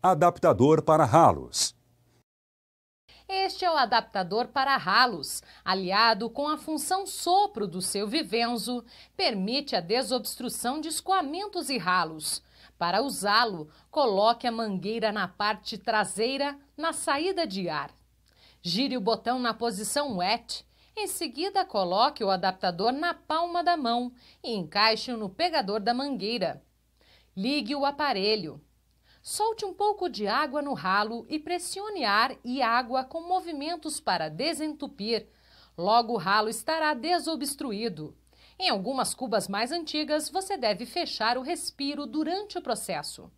Adaptador para ralos. Este é o adaptador para ralos. Aliado com a função sopro do seu Vivenzo, permite a desobstrução de escoamentos e ralos. Para usá-lo, coloque a mangueira na parte traseira, na saída de ar. Gire o botão na posição wet. Em seguida, coloque o adaptador na palma da mão e encaixe-o no pegador da mangueira. Ligue o aparelho. Solte um pouco de água no ralo e pressione ar e água com movimentos para desentupir. Logo o ralo estará desobstruído. Em algumas cubas mais antigas, você deve fechar o respiro durante o processo.